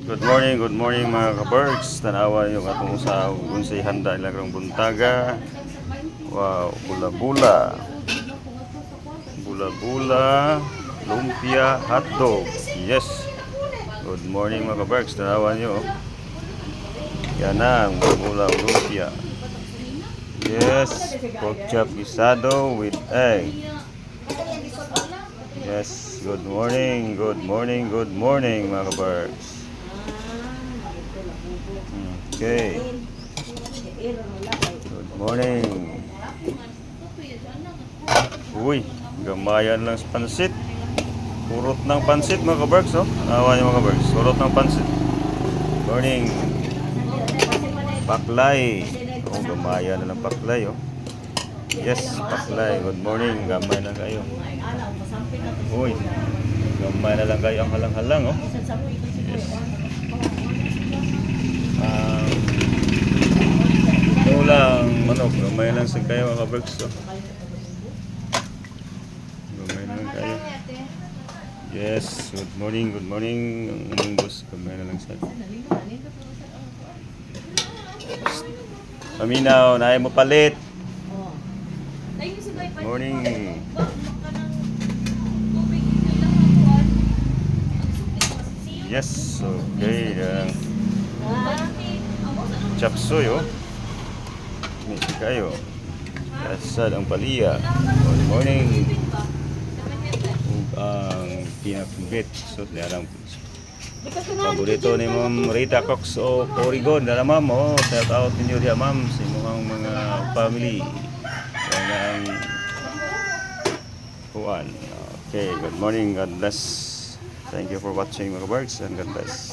Good morning mga ka-birds. Tanawa yung atong sa unsay handa ilang buntaga. Wow, bula-bula. Bula-bula, lumpia, hotdog. Yes. Good morning mga ka-birds. Tanawa nyo. Yan ang bula lumpia. Yes, pork chop guisado with egg. Yes, good morning mga ka-birds. Okay. Good morning. Uy, gamayan lang sa pansit. Purot ng pansit mga kabergs, oh. Nawa niyo mga kabergs. Purot ng pansit. Morning. Paklay. Oh, gamayan na lang paklay, oh. Yes, paklay. Good morning. Gamay na kayo. Uy, gamay na lang kayo ang halang-halang, oh. Yes. Ulang manok, gamay lang sa kayo mga kabergs, oh. Gamay lang kayo. Yes, good morning. Ang aming boss, gamay na lang sa paminaw, naay mo palit. Good morning. Yes, okay. Chop suey, oh. Misi kayo. Asad ang paliya. Good morning. Ang pinakbit. So, nilang paborito ni Ma'am Rita Cox o Oregon. Dala ma'am, oh. Shout out ninyo diya ma'am sa inyong mga family. Yan ang kuwan. Okay, good morning. God bless. Thank you for watching mga birds and God bless.